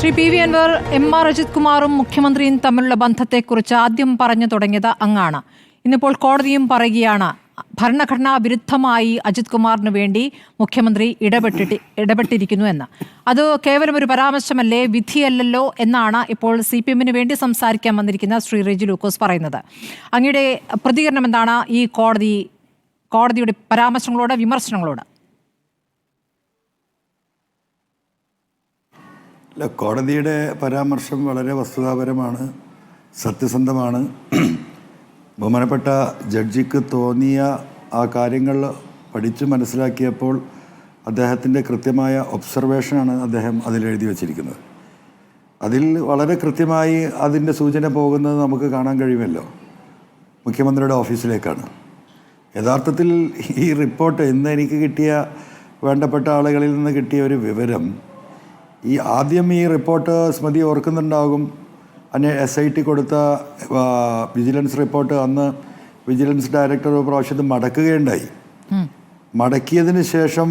Shri P V Anvar M R. Ajith കുമാറും മുഖ്യമന്ത്രിയും തമ്മിലുള്ള ബന്ധത്തെക്കുറിച്ച് ആദ്യം പറഞ്ഞു തുടങ്ങിയത് അങ്ങാണ്. ഇന്നിപ്പോൾ കോടതിയും പറയുകയാണ് ഭരണഘടനാ വിരുദ്ധമായി അജിത് കുമാറിന് വേണ്ടി മുഖ്യമന്ത്രി ഇടപെട്ടിരിക്കുന്നു എന്ന്. അത് കേവലം ഒരു പരാമർശമല്ലേ, വിധിയല്ലല്ലോ എന്നാണ് ഇപ്പോൾ CPM-ന് വേണ്ടി സംസാരിക്കാൻ വന്നിരിക്കുന്ന ശ്രീ റെജി ലൂക്കോസ് പറയുന്നത്. അങ്ങയുടെ പ്രതികരണം എന്താണ് ഈ കോടതിയുടെ പരാമർശങ്ങളോട്, വിമർശനങ്ങളോട്? അല്ല, കോടതിയുടെ പരാമർശം വളരെ വസ്തുതാപരമാണ്, സത്യസന്ധമാണ്. ബഹുമാനപ്പെട്ട ജഡ്ജിക്ക് തോന്നിയ ആ കാര്യങ്ങൾ പഠിച്ച് മനസ്സിലാക്കിയപ്പോൾ അദ്ദേഹത്തിൻ്റെ കൃത്യമായ ഒബ്സർവേഷനാണ് അദ്ദേഹം അതിലെഴുതി വച്ചിരിക്കുന്നത്. അതിൽ വളരെ കൃത്യമായി അതിൻ്റെ സൂചന പോകുന്നത് നമുക്ക് കാണാൻ കഴിയുമല്ലോ, മുഖ്യമന്ത്രിയുടെ ഓഫീസിലേക്കാണ്. യഥാർത്ഥത്തിൽ ഈ റിപ്പോർട്ട് ഇന്ന് എനിക്ക് കിട്ടിയ, വേണ്ടപ്പെട്ട ആളുകളിൽ നിന്ന് കിട്ടിയ ഒരു വിവരം, ആദ്യം ഈ റിപ്പോർട്ട് സ്മൃതി ഓർക്കുന്നുണ്ടാകും, SIT കൊടുത്ത വിജിലൻസ് റിപ്പോർട്ട് അന്ന് വിജിലൻസ് ഡയറക്ടർ ഒരു പ്രാവശ്യത്ത് മടക്കുകയുണ്ടായി. മടക്കിയതിന് ശേഷം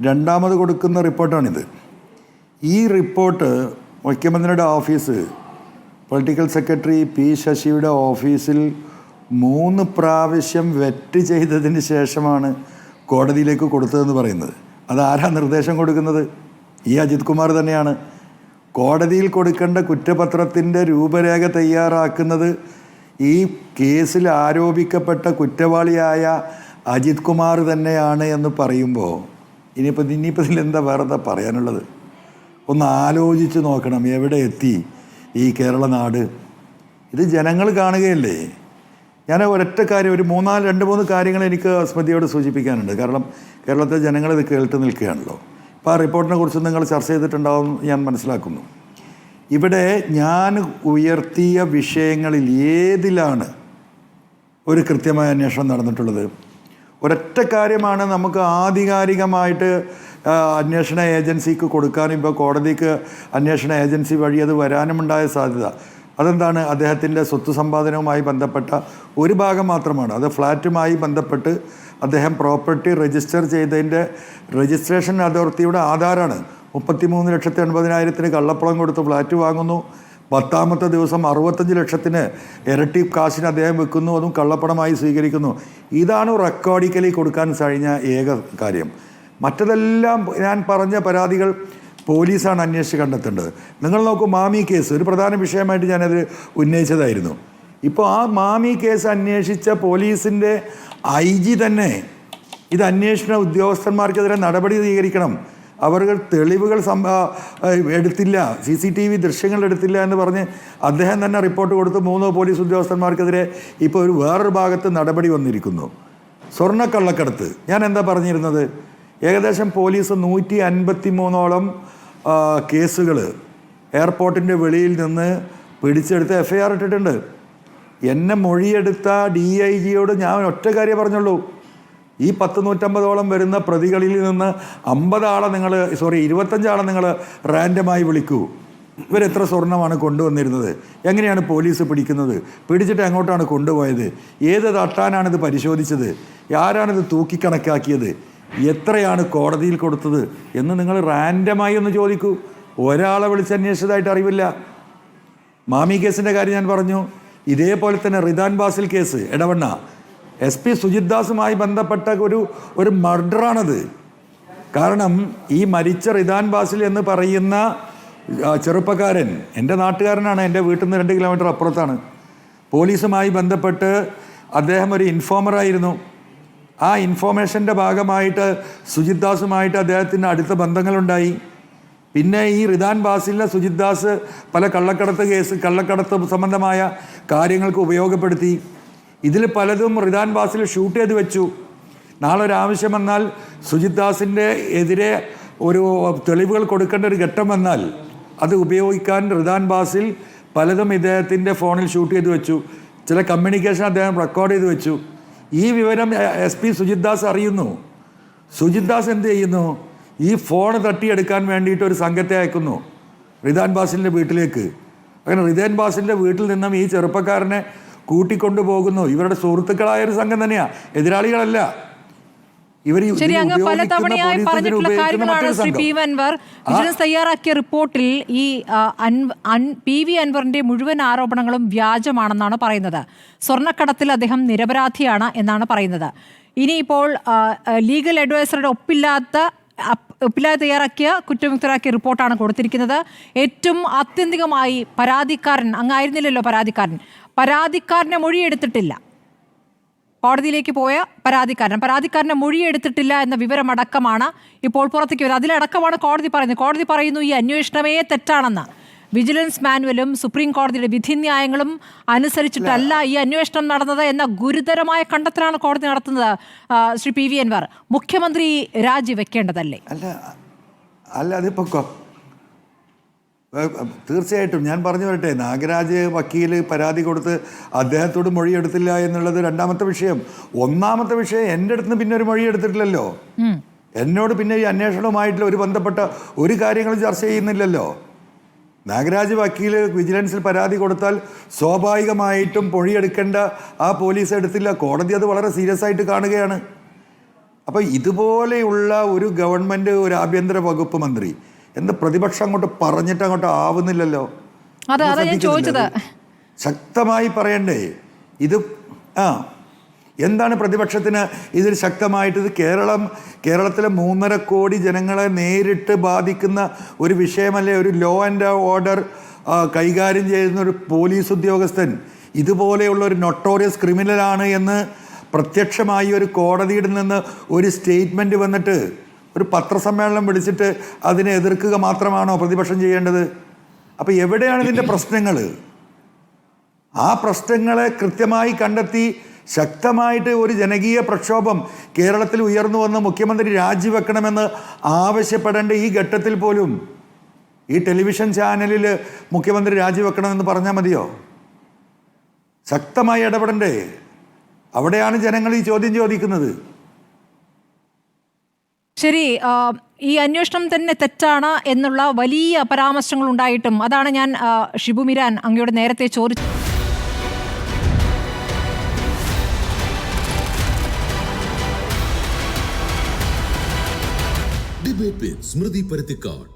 രണ്ടാമത് കൊടുക്കുന്ന റിപ്പോർട്ടാണിത്. ഈ റിപ്പോർട്ട് മുഖ്യമന്ത്രിയുടെ ഓഫീസ്, പൊളിറ്റിക്കൽ സെക്രട്ടറി P. ശശിയുടെ ഓഫീസിൽ 3 പ്രാവശ്യം വെറ്റ് ചെയ്തതിന് ശേഷമാണ് കോടതിയിലേക്ക് കൊടുത്തതെന്ന് പറയുന്നത്. അതാരാ നിർദ്ദേശം കൊടുക്കുന്നത്? ഈ അജിത് കുമാർ തന്നെയാണ്. കോടതിയിൽ കൊടുക്കേണ്ട കുറ്റപത്രത്തിൻ്റെ രൂപരേഖ തയ്യാറാക്കുന്നത് ഈ കേസിൽ ആരോപിക്കപ്പെട്ട കുറ്റവാളിയായ അജിത് കുമാർ തന്നെയാണ് എന്ന് പറയുമ്പോൾ ഇനിയിപ്പോൾ ഇതിലെന്താ വേറെ പറയാനുള്ളത്? ഒന്ന് ആലോചിച്ച് നോക്കണം, എവിടെ എത്തി ഈ കേരള നാട്? ഇത് ജനങ്ങൾ കാണുകയല്ലേ. ഞാൻ ഒരൊറ്റ കാര്യം, ഒരു 2-3 കാര്യങ്ങൾ എനിക്ക് സ്മൃതിയോട് സൂചിപ്പിക്കാനുണ്ട്. കാരണം കേരളത്തിലെ ജനങ്ങൾ ഇത് കേട്ട് നിൽക്കുകയാണല്ലോ. അപ്പോൾ ആ റിപ്പോർട്ടിനെ കുറിച്ച് നിങ്ങൾ ചർച്ച ചെയ്തിട്ടുണ്ടാവും ഞാൻ മനസ്സിലാക്കുന്നു. ഇവിടെ ഞാൻ ഉയർത്തിയ വിഷയങ്ങളിൽ ഏതിലാണ് ഒരു കൃത്യമായ അന്വേഷണം നടന്നിട്ടുള്ളത്? ഒരൊറ്റ കാര്യമാണ് നമുക്ക് ആധികാരികമായിട്ട് അന്വേഷണ ഏജൻസിക്ക് കൊടുക്കാനും ഇപ്പോൾ കോടതിക്ക് അന്വേഷണ ഏജൻസി വഴി അത് വരാനുമുണ്ടായ സാധ്യത. അതെന്താണ്? അദ്ദേഹത്തിൻ്റെ സ്വത്ത് സമ്പാദനവുമായി ബന്ധപ്പെട്ട ഒരു ഭാഗം മാത്രമാണ്. അത് ഫ്ലാറ്റുമായി ബന്ധപ്പെട്ട് അദ്ദേഹം പ്രോപ്പർട്ടി രജിസ്റ്റർ ചെയ്തതിൻ്റെ രജിസ്ട്രേഷൻ അതോറിറ്റിയുടെ ആധാരമാണ്. 33,80,000 കള്ളപ്പണം കൊടുത്ത് ഫ്ലാറ്റ് വാങ്ങുന്നു. 10ാമത്തെ ദിവസം 65 ലക്ഷത്തിന് ഇരട്ടി കാശിന് അദ്ദേഹം വെക്കുന്നു, അതും കള്ളപ്പണമായി സ്വീകരിക്കുന്നു. ഇതാണ് റെക്കോർഡിക്കലി കൊടുക്കാൻ കഴിഞ്ഞ ഏക കാര്യം. മറ്റതെല്ലാം ഞാൻ പറഞ്ഞ പരാതികൾ പോലീസാണ് അന്വേഷിച്ച് കണ്ടെത്തേണ്ടത്. നിങ്ങൾ നോക്കൂ, മാമി കേസ് ഒരു പ്രധാന വിഷയമായിട്ട് ഞാനത് ഉന്നയിച്ചതായിരുന്നു. ഇപ്പോൾ ആ മാമി കേസ് അന്വേഷിച്ച പോലീസിൻ്റെ IG തന്നെ ഇത് അന്വേഷണ ഉദ്യോഗസ്ഥന്മാർക്കെതിരെ നടപടി സ്വീകരിക്കണം, അവർ തെളിവുകൾ എടുത്തില്ല, CCTV ദൃശ്യങ്ങൾ എടുത്തില്ല എന്ന് പറഞ്ഞ് അദ്ദേഹം തന്നെ റിപ്പോർട്ട് കൊടുത്ത് 3 പോലീസ് ഉദ്യോഗസ്ഥന്മാർക്കെതിരെ ഇപ്പോൾ വേറൊരു ഭാഗത്ത് നടപടി വന്നിരിക്കുന്നു. സ്വർണ്ണക്കള്ളക്കടത്ത് ഞാൻ എന്താ പറഞ്ഞിരുന്നത്? ഏകദേശം പോലീസ് 153ഓളം കേസുകൾ എയർപോർട്ടിൻ്റെ വെളിയിൽ നിന്ന് പിടിച്ചെടുത്ത് FIR ഇട്ടിട്ടുണ്ട്. എന്നെ മൊഴിയെടുത്ത DIGയോട് ഞാൻ ഒറ്റ കാര്യം പറഞ്ഞുള്ളൂ, ഈ 150-150ഓളം വരുന്ന പ്രതികളിൽ നിന്ന് 25 ആളെ നിങ്ങൾ റാൻഡമായി വിളിക്കൂ. ഇവരെത്ര സ്വർണ്ണമാണ് കൊണ്ടുവന്നിരുന്നത്? എങ്ങനെയാണ് പോലീസ് പിടിക്കുന്നത്? പിടിച്ചിട്ട് എങ്ങോട്ടാണ് കൊണ്ടുപോയത്? ഏത് തട്ടാനാണിത് പരിശോധിച്ചത്? ആരാണിത് തൂക്കിക്കണക്കാക്കിയത്? എത്രയാണ് കോടതിയിൽ കൊടുത്തത് എന്ന് നിങ്ങൾ റാൻഡമായി ഒന്ന് ചോദിക്കൂ. ഒരാളെ വിളിച്ച് അന്വേഷിച്ചതായിട്ട് അറിവില്ല. മാമി കേസിൻ്റെ കാര്യം ഞാൻ പറഞ്ഞു. ഇതേപോലെ തന്നെ റിദാൻ ബാസിൽ കേസ്, എടവണ്ണ SP സുജിത് ദാസുമായി ബന്ധപ്പെട്ട ഒരു മർഡറാണത്. കാരണം ഈ മരിച്ച റിദാൻ ബാസിൽ എന്ന് പറയുന്ന ചെറുപ്പക്കാരൻ എൻ്റെ നാട്ടുകാരനാണ്, എൻ്റെ വീട്ടിൽ നിന്ന് 2 കിലോമീറ്റർ അപ്പുറത്താണ്. പോലീസുമായി ബന്ധപ്പെട്ട് അദ്ദേഹം ഒരു ഇൻഫോമറായിരുന്നു. ആ ഇൻഫോർമേഷൻ്റെ ഭാഗമായിട്ട് സുജിത് ദാസുമായിട്ട് അദ്ദേഹത്തിന് അടുത്ത ബന്ധങ്ങളുണ്ടായി. പിന്നെ ഈ റിദാൻ ബാസിലിനെ സുജിത് ദാസ് പല കള്ളക്കടത്ത് സംബന്ധമായ കാര്യങ്ങൾക്ക് ഉപയോഗപ്പെടുത്തി. ഇതിൽ പലതും റിദാൻ ബാസിൽ ഷൂട്ട് ചെയ്ത് വെച്ചു. നാളെ ഒരു ആവശ്യം വന്നാൽ, സുജിത് ദാസിൻ്റെ എതിരെ ഒരു തെളിവുകൾ കൊടുക്കേണ്ട ഒരു ഘട്ടം വന്നാൽ അത് ഉപയോഗിക്കാൻ റിദാൻ ബാസിൽ പലതും ഇദ്ദേഹത്തിൻ്റെ ഫോണിൽ ഷൂട്ട് ചെയ്ത് വെച്ചു. ചില കമ്മ്യൂണിക്കേഷൻ അദ്ദേഹം റെക്കോർഡ് ചെയ്ത് വെച്ചു. ഈ വിവരം SP സുജിത് ദാസ് അറിയുന്നു. സുജിത് ദാസ് എന്ത് ചെയ്യുന്നു? ഈ ഫോൺ തട്ടിയെടുക്കാൻ വേണ്ടിയിട്ട് ഒരു സംഘത്തെ അയക്കുന്നു റിദാൻ ബാസിലിൻ്റെ വീട്ടിലേക്ക്. അങ്ങനെ റിദാൻ ബാസിലിൻ്റെ വീട്ടിൽ നിന്നും ഈ ചെറുപ്പക്കാരനെ കൂട്ടിക്കൊണ്ടു പോകുന്നു. ഇവരുടെ സുഹൃത്തുക്കളായൊരു സംഘം തന്നെയാണ്, എതിരാളികളല്ല. ഇവർ ശരി, അങ്ങ് പലതവണയായി പറഞ്ഞിട്ടുള്ള കാര്യങ്ങളാണ് Shri P V Anvar. Vigilance തയ്യാറാക്കിയ റിപ്പോർട്ടിൽ ഈ പി വി അൻവറിന്റെ മുഴുവൻ ആരോപണങ്ങളും വ്യാജമാണെന്നാണ് പറയുന്നത്. സ്വർണ്ണക്കടത്തിൽ അദ്ദേഹം നിരപരാധിയാണ് എന്നാണ് പറയുന്നത്. ഇനിയിപ്പോൾ ലീഗൽ അഡ്വൈസറുടെ ഒപ്പില്ലാതെ തയ്യാറാക്കിയ കുറ്റവിമുക്തരാക്കിയ റിപ്പോർട്ടാണ് കൊടുത്തിരിക്കുന്നത്. ഏറ്റവും ആത്യന്തികമായി പരാതിക്കാരൻ അങ്ങായിരുന്നില്ലല്ലോ, പരാതിക്കാരനെ മൊഴിയെടുത്തിട്ടില്ല. കോടതിയിലേക്ക് പോയ പരാതിക്കാരനെ മൊഴിയെടുത്തിട്ടില്ല എന്ന വിവരമടക്കമാണ് ഇപ്പോൾ പുറത്തേക്ക് വരുന്നത്. അതിലടക്കമാണ് കോടതി പറയുന്നു ഈ അന്വേഷണമേ തെറ്റാണെന്ന്. വിജിലൻസ് മാനുവലും സുപ്രീം കോടതിയുടെ വിധിന്യായങ്ങളും അനുസരിച്ചിട്ടല്ല ഈ അന്വേഷണം നടന്നത് എന്ന ഗുരുതരമായ കണ്ടെത്തലാണ് കോടതി നടത്തുന്നത്. ശ്രീ പി വി അൻവർ, മുഖ്യമന്ത്രി രാജിവെക്കേണ്ടതല്ലേ? അല്ല അതിപ്പോ തീർച്ചയായിട്ടും ഞാൻ പറഞ്ഞു വരട്ടെ, നാഗരാജ് വക്കീൽ പരാതി കൊടുത്ത് അദ്ദേഹത്തോട് മൊഴിയെടുത്തില്ല എന്നുള്ളത് രണ്ടാമത്തെ വിഷയം. ഒന്നാമത്തെ വിഷയം, എൻ്റെ അടുത്ത് നിന്ന് പിന്നെ ഒരു മൊഴി എടുത്തിട്ടില്ലല്ലോ. എന്നോട് പിന്നെ ഈ അന്വേഷണവുമായിട്ടുള്ള ഒരു ബന്ധപ്പെട്ട ഒരു കാര്യങ്ങളും ചർച്ച ചെയ്യുന്നില്ലല്ലോ. നാഗരാജ് വക്കീൽ വിജിലൻസിൽ പരാതി കൊടുത്താൽ സ്വാഭാവികമായിട്ടും മൊഴിയെടുക്കേണ്ട ആ പോലീസ് എടുത്തില്ല. കോടതി അത് വളരെ സീരിയസ് ആയിട്ട് കാണുകയാണ്. അപ്പോൾ ഇതുപോലെയുള്ള ഒരു ഗവൺമെൻറ്, ഒരു ആഭ്യന്തര വകുപ്പ് മന്ത്രി എന്ന് പ്രതിപക്ഷം അങ്ങോട്ട് ആവുന്നില്ലല്ലോ. ശക്തമായി പറയണ്ടേ ഇത്? എന്താണ് പ്രതിപക്ഷത്തിന് ഇതിൽ ശക്തമായിട്ട്? ഇത് കേരളത്തിലെ 3.5 കോടി ജനങ്ങളെ നേരിട്ട് ബാധിക്കുന്ന ഒരു വിഷയമല്ലേ? ഒരു ലോ ആൻഡ് ഓർഡർ കൈകാര്യം ചെയ്യുന്ന ഒരു പോലീസ് ഉദ്യോഗസ്ഥൻ ഇതുപോലെയുള്ള ഒരു നൊട്ടോറിയസ് ക്രിമിനലാണ് എന്ന് പ്രത്യക്ഷമായി ഒരു കോടതിയുടെ നിന്ന് ഒരു സ്റ്റേറ്റ്മെൻറ്റ് വന്നിട്ട് ഒരു പത്രസമ്മേളനം വിളിച്ചിട്ട് അതിനെ എതിർക്കുക മാത്രമാണോ പ്രതിപക്ഷം ചെയ്യേണ്ടത്? അപ്പോൾ എവിടെയാണ് ഇതിൻ്റെ പ്രശ്നങ്ങൾ? ആ പ്രശ്നങ്ങളെ കൃത്യമായി കണ്ടെത്തി ശക്തമായിട്ട് ഒരു ജനകീയ പ്രക്ഷോഭം കേരളത്തിൽ ഉയർന്നു വന്ന് മുഖ്യമന്ത്രി രാജിവെക്കണമെന്ന് ആവശ്യപ്പെടേണ്ട ഈ ഘട്ടത്തിൽ പോലും ഈ ടെലിവിഷൻ ചാനലിൽ മുഖ്യമന്ത്രി രാജിവെക്കണമെന്ന് പറഞ്ഞാൽ മതിയോ? ശക്തമായി ഇടപെടണ്ടേ? അവിടെയാണ് ജനങ്ങൾ ഈ ചോദ്യം ചോദിക്കുന്നത്. ശരി, ഈ അന്വേഷണം തന്നെ തെറ്റാണ് എന്നുള്ള വലിയ പരാമർശങ്ങൾ ഉണ്ടായിട്ടും, അതാണ് ഞാൻ ഷിബു മിരാൻ അങ്ങയോട് നേരത്തെ ചോദിച്ചത്. ഡിബേറ്റ് വിത്ത് സ്മൃതി പരുത്തിക്കാട്.